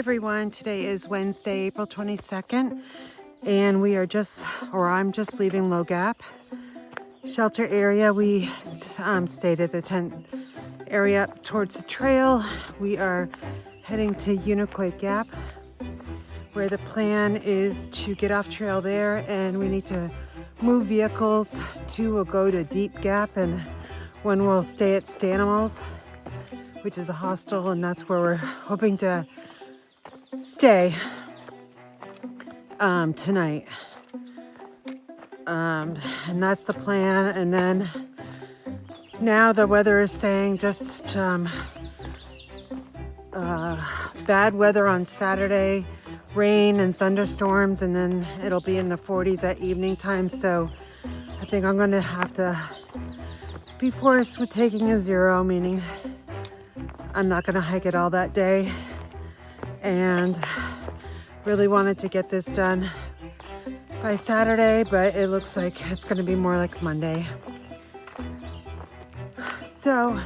everyone, today is Wednesday, April 22nd, and we are I'm just leaving Low Gap shelter area. We stayed at the tent area up towards the trail. We are heading to Unicoi Gap, where the plan is to get off trail there, and we need to move vehicles. Two will go to Deep Gap, and one will stay at Stanimal's, which is a hostel, and that's where we're hoping to stay tonight. And that's the plan. And then now the weather is saying just bad weather on Saturday, rain and thunderstorms, and then it'll be in the 40s at evening time. So I think I'm going to have to be forced with taking a zero, meaning I'm not going to hike it all that day. And really wanted to get this done by Saturday, but it looks like it's going to be more like Monday. So,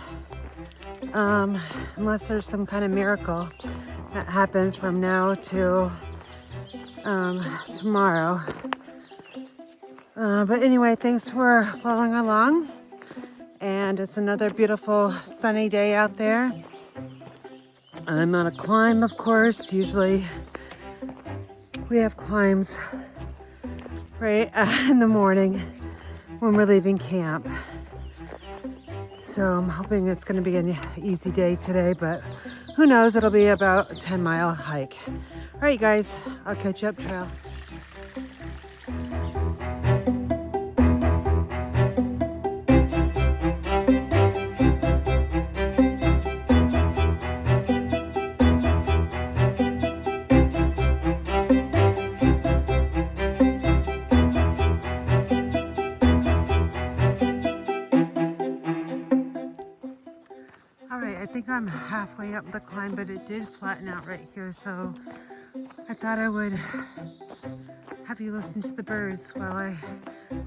unless there's some kind of miracle that happens from now till tomorrow. But anyway, thanks for following along. And it's another beautiful sunny day out there. I'm on a climb, of course. Usually we have climbs right in the morning when we're leaving camp. So I'm hoping it's going to be an easy day today, but who knows, it'll be about a 10-mile hike. All right, guys, I'll catch you up trail. I think I'm halfway up the climb, but it did flatten out right here, so I thought I would have you listen to the birds while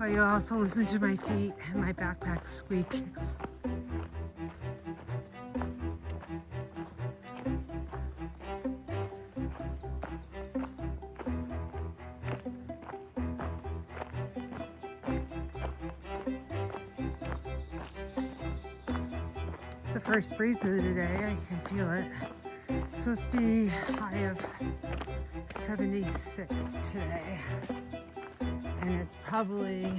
you also listen to my feet and my backpack squeak. It's the first breeze of the day. I can feel it. It's supposed to be a high of 76 today. And it's probably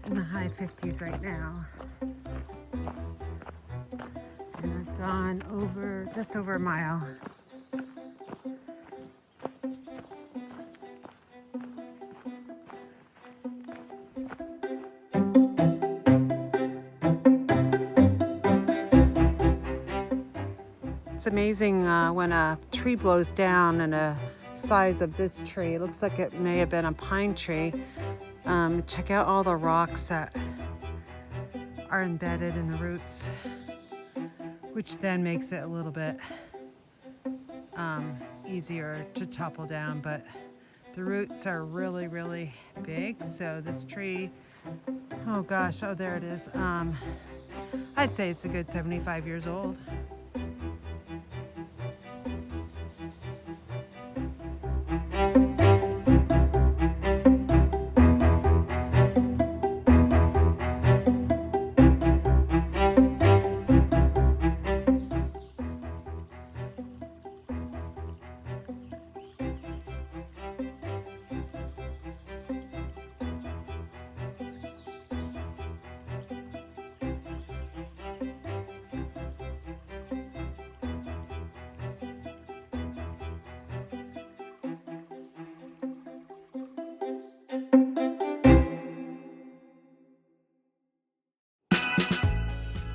in the high 50s right now. And I've gone just over a mile. It's amazing when a tree blows down, and a size of this tree, it looks like it may have been a pine tree. Check out all the rocks that are embedded in the roots, which then makes it a little bit easier to topple down. But the roots are really, really big. So this tree, oh gosh, oh there it is. I'd say it's a good 75 years old.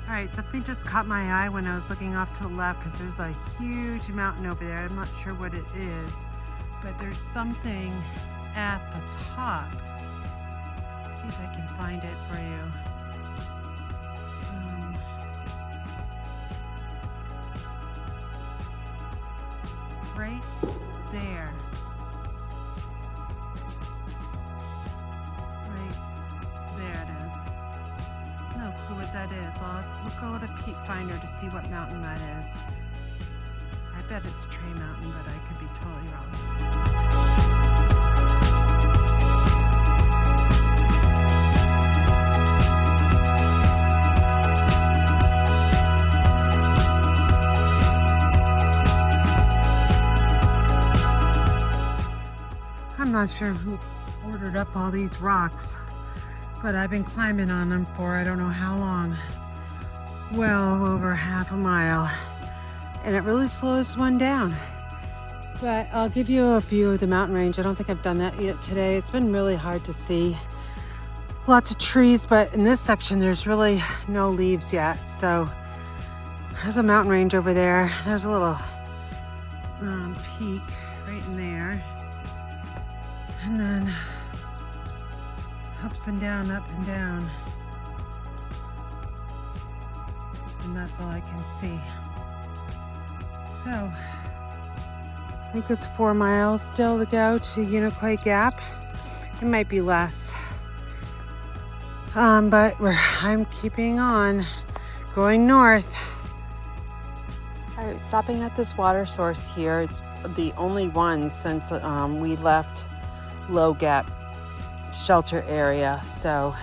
All right, something just caught my eye when I was looking off to the left, because there's a huge mountain over there. I'm not sure what it is, but there's something at the top. Let's see if I can find it for you. Right there. What that is. We'll go to Peak Finder to see what mountain that is. I bet it's Tree Mountain, but I could be totally wrong. I'm not sure who ordered up all these rocks, but I've been climbing on them for I don't know how long. Well over half a mile. And it really slows one down. But I'll give you a view of the mountain range. I don't think I've done that yet today. It's been really hard to see. Lots of trees, but in this section there's really no leaves yet. So there's a mountain range over there. There's a little peak right in there. And then ups and down, up and down. And that's all I can see. So, I think it's 4 miles still to go to Unicoi Gap. It might be less. But I'm keeping on, going north. All right, stopping at this water source here. It's the only one since we left Low Gap shelter area. So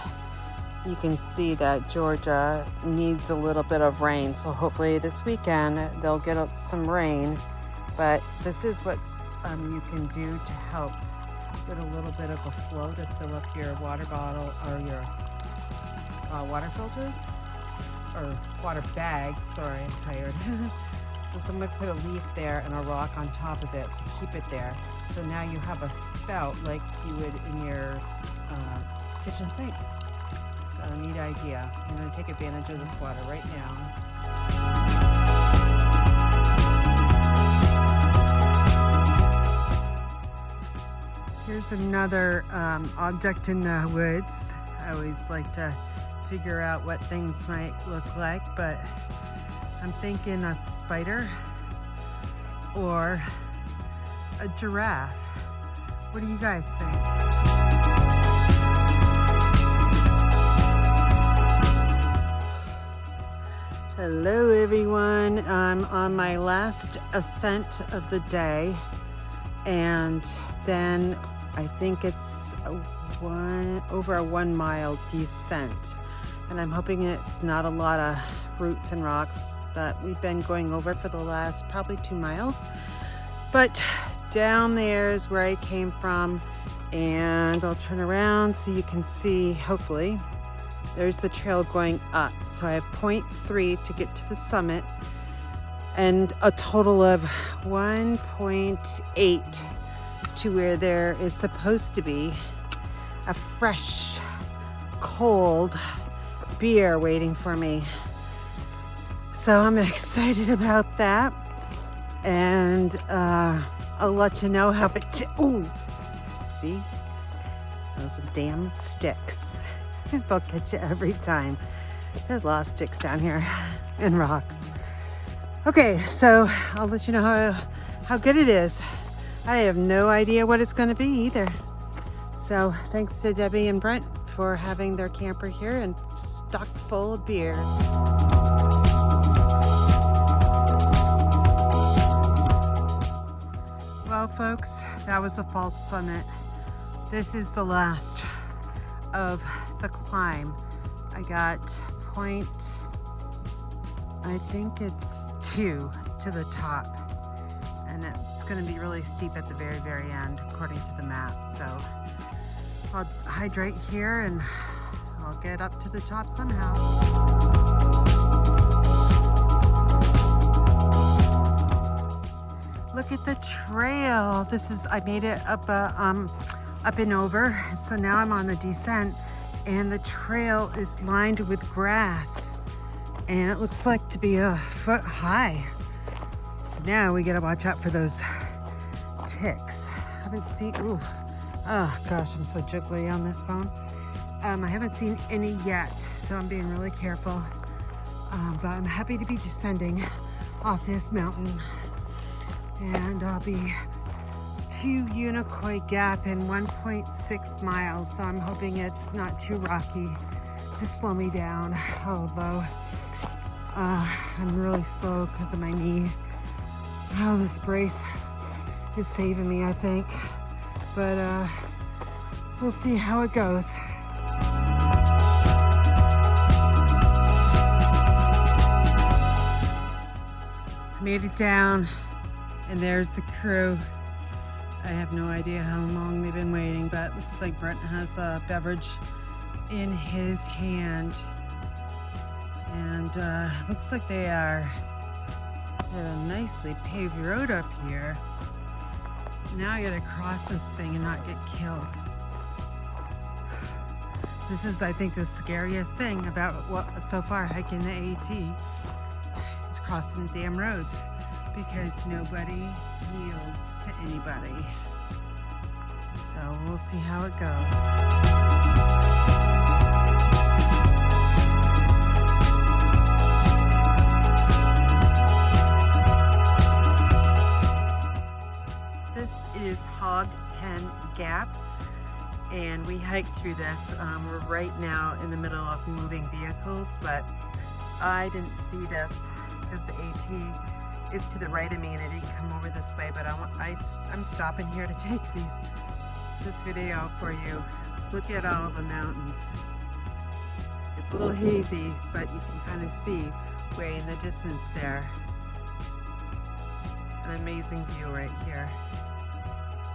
you can see that Georgia needs a little bit of rain. So hopefully this weekend they'll get some rain. But this is what you can do to help with a little bit of a flow to fill up your water bottle or your water filters or water bags. Sorry, I'm tired. So someone put a leaf there and a rock on top of it to keep it there. So now you have a spout like you would in your kitchen sink. So neat idea. I'm going to take advantage of this water right now. Here's another object in the woods. I always like to figure out what things might look like, but I'm thinking a spider or a giraffe. What do you guys think? Hello everyone, I'm on my last ascent of the day, and then I think it's over a 1 mile descent, and I'm hoping it's not a lot of roots and rocks that we've been going over for the last probably 2 miles. But down there is where I came from, and I'll turn around so you can see, hopefully. There's the trail going up. So I have 0.3 to get to the summit and a total of 1.8 to where there is supposed to be a fresh, cold beer waiting for me. So I'm excited about that. And I'll let you know how it, ooh, see? Those damn sticks. They'll get you every time. There's a lot of sticks down here and rocks. Okay, so I'll let you know how good it is. I have no idea what it's gonna be either. So thanks to Debbie and Brent for having their camper here and stocked full of beer. Well, folks, that was a false summit. This is the last of the climb. I got I think it's 2 to the top, and it's going to be really steep at the very, very end according to the map. So I'll hydrate here and I'll get up to the top somehow. Look at the trail. I made it up and over. So now I'm on the descent, and the trail is lined with grass, and it looks like to be a foot high. So now we gotta watch out for those ticks. I haven't seen, ooh, oh gosh, I'm so jiggly on this phone. I haven't seen any yet, so I'm being really careful. But I'm happy to be descending off this mountain, and I'll be to Unicoi Gap in 1.6 miles, so I'm hoping it's not too rocky to slow me down, although I'm really slow because of my knee. Oh, this brace is saving me, I think. But we'll see how it goes. Made it down, and there's the crew. I have no idea how long they've been waiting, but it looks like Brent has a beverage in his hand. And looks like they are at a nicely paved road up here. Now I gotta cross this thing and not get killed. This is, I think, the scariest thing about what so far hiking the AT is crossing the damn roads, because nobody yields to anybody. So we'll see how it goes. Is Hog Pen Gap, and we hiked through this. We're right now in the middle of moving vehicles, but I didn't see this because the AT is to the right of me and it didn't come over this way, but I'm stopping here to take this video for you. Look at all the mountains. It's a little hazy, but you can kind of see way in the distance there. An amazing view right here.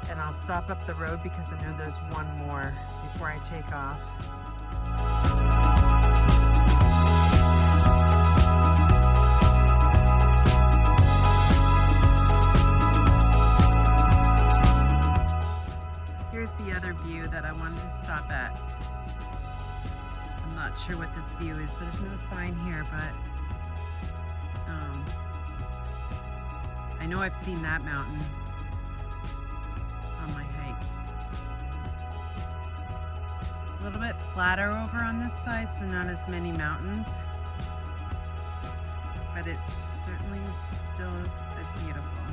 And I'll stop up the road because I know there's one more before I take off. Here's the other view that I wanted to stop at. I'm not sure what this view is. There's no sign here, but I know I've seen that mountain on my hike. A little bit flatter over on this side, so not as many mountains, but it's certainly still as beautiful.